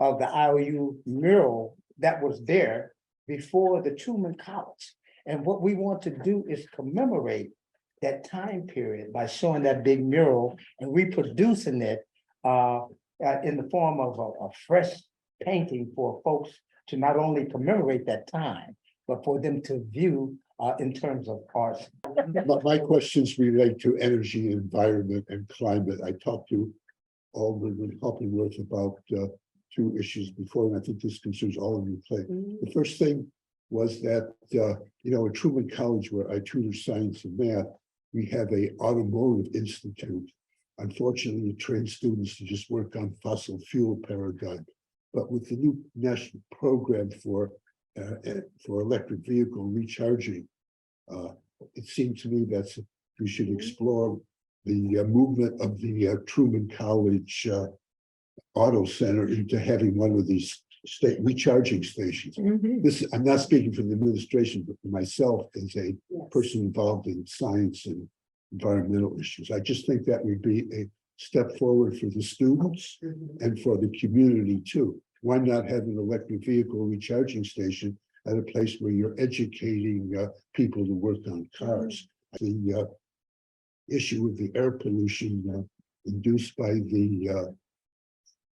of the IOU mural that was there before the Truman College. And what we want to do is commemorate that time period by showing that big mural and reproducing it in the form of a fresh painting for folks to not only commemorate that time, but for them to view in terms of art. My questions relate to energy, environment, and climate. I talked to Alderman Hoppingworth about two issues before, and I think this concerns all of you. The first thing was that, at Truman College, where I tutor science and math, we have a automotive institute. Unfortunately, it trains students to just work on fossil fuel paradigm. But with the new national program for electric vehicle recharging, it seemed to me that we should explore the movement of the Truman College Auto Center into having one of these state recharging stations. This, I'm not speaking for the administration, but for myself as a person involved in science and environmental issues. I just think that would be a step forward for the students and for the community too. Why not have an electric vehicle recharging station at a place where you're educating people to work on cars? The issue of the air pollution induced by the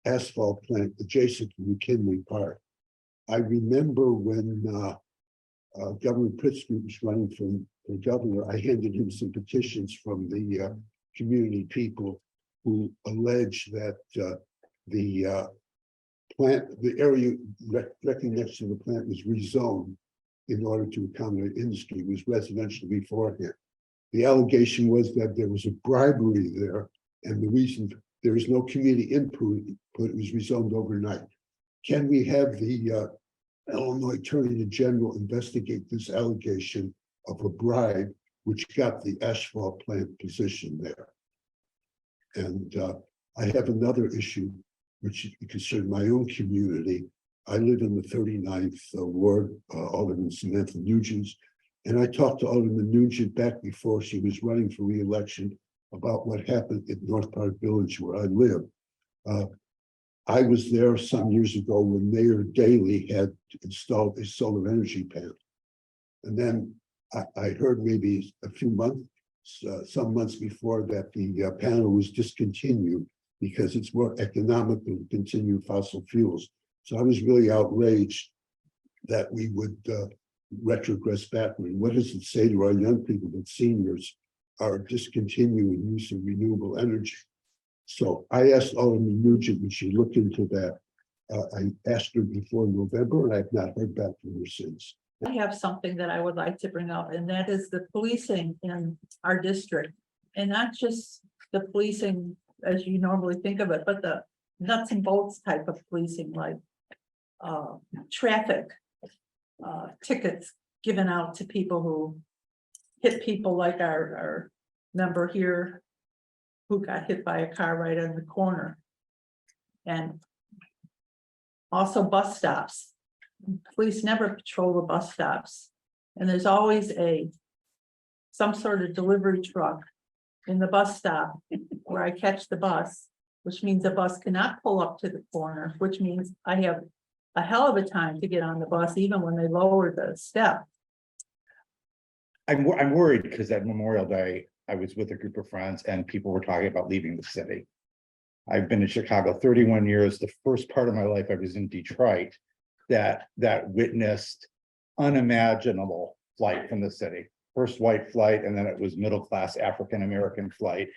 asphalt plant adjacent to McKinley Park. I remember when Governor Pritzker was running for governor, I handed him some petitions from the community people who alleged that the area directly next to the plant was rezoned in order to accommodate industry. It was residential beforehand. The allegation was that there was a bribery there, and the reason there was no community input, it was rezoned overnight. Can we have the Illinois Attorney General investigate this allegation of a bribe which got the asphalt plant position there? And I have another issue which concerns my own community. I live in the 39th Ward, Alderman Samantha Nugent's, and I talked to Alderman Nugent back before she was running for re-election about what happened at North Park Village where I live. I was there some years ago when Mayor Daley had installed a solar energy panel. And then I heard maybe a few months, some months before that the panel was discontinued because it's more economical to continue fossil fuels. So I was really outraged that we would retrogress backward. What does it say to our young people that seniors are discontinuing use of renewable energy? So I asked Alderman Nugent when she looked into that. I asked her before November, and I've not heard back from her since. I have something that I would like to bring up, and that is the policing in our district. And not just the policing as you normally think of it, but the nuts and bolts type of policing, like traffic tickets given out to people who hit people, like our member here who got hit by a car right in the corner. And also bus stops. Police never patrol the bus stops. And there's always some sort of delivery truck in the bus stop where I catch the bus, which means the bus cannot pull up to the corner, which means I have a hell of a time to get on the bus, even when they lower the step. I'm worried because at Memorial Day, I was with a group of friends and people were talking about leaving the city. I've been in Chicago 31 years. The first part of my life, I was in Detroit that witnessed unimaginable flight from the city. First white flight, and then it was middle-class African-American flight.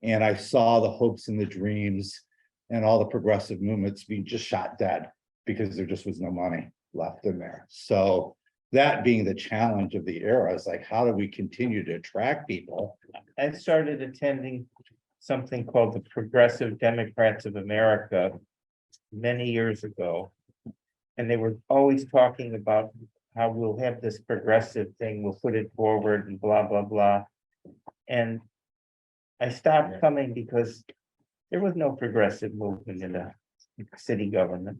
And I saw the hopes and the dreams and all the progressive movements being just shot dead because there just was no money left in there. So that being the challenge of the era is like, how do we continue to attract people? I started attending something called the Progressive Democrats of America many years ago. And they were always talking about how we'll have this progressive thing, we'll put it forward and blah, blah, blah. And I stopped coming because there was no progressive movement in the city government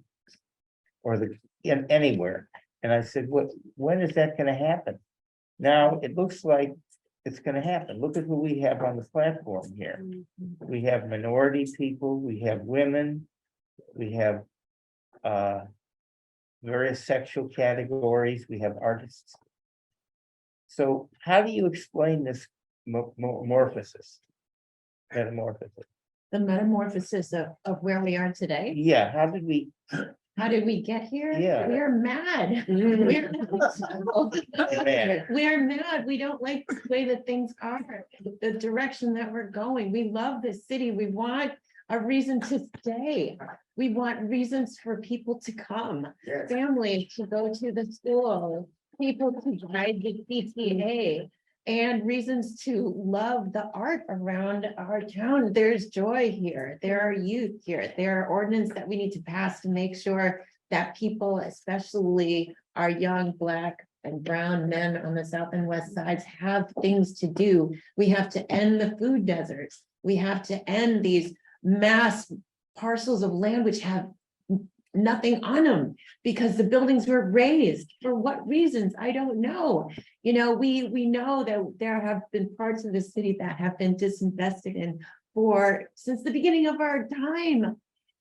or anywhere. And I said, when is that going to happen? Now it looks like it's going to happen. Look at who we have on the platform here. We have minority people, we have women, we have various sexual categories, we have artists. So how do you explain this metamorphosis? Metamorphosis, The metamorphosis of where we are today. yeah, How did we get here? Yeah. We're mad. Mm. We're mad. We don't like the way that things are, the direction that we're going. We love this city. We want a reason to stay. We want reasons for people to come, Yes. families to go to the school, people to ride the PTA, and reasons to love the art around our town. There's joy here. There are youth here. There are ordinances that we need to pass to make sure that people, especially our young Black and brown men on the south and west sides, have things to do. We have to end the food deserts. We have to end these mass parcels of land which have nothing on them because the buildings were raised. For what reasons? I don't know. You know, we know that there have been parts of the city that have been disinvested in since the beginning of our time.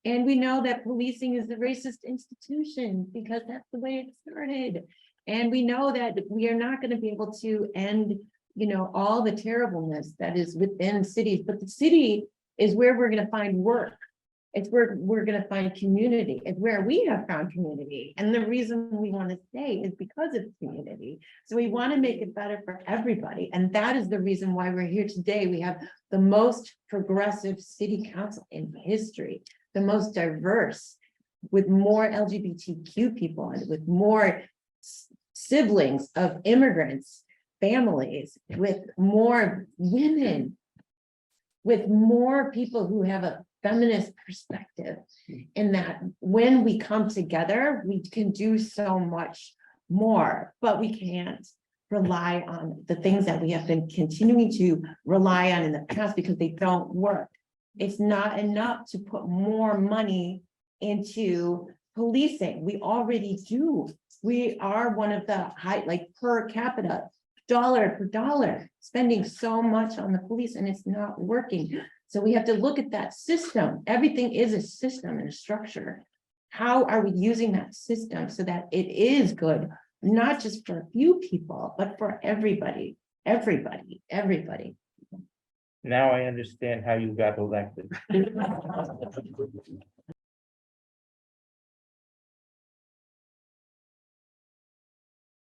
And we know that policing is a racist institution because that's the way it started. And we know that we are not going to be able to end, you know, all the terribleness that is within cities, but the city is where we're going to find work. It's where we're going to find community. It's where we have found community. And the reason we want to stay is because of community. So we want to make it better for everybody. And that is the reason why we're here today. We have the most progressive city council in history, the most diverse, with more LGBTQ people and with more siblings of immigrants, families, with more women, with more people who have a feminist perspective, in that when we come together, we can do so much more, but we can't rely on the things that we have been continuing to rely on in the past because they don't work. It's not enough to put more money into policing. We already do. We are one of the high, like per capita, dollar per dollar, spending so much on the police and it's not working. So we have to look at that system. Everything is a system and a structure. How are we using that system so that it is good, not just for a few people, but for everybody, everybody. now I understand how you got elected.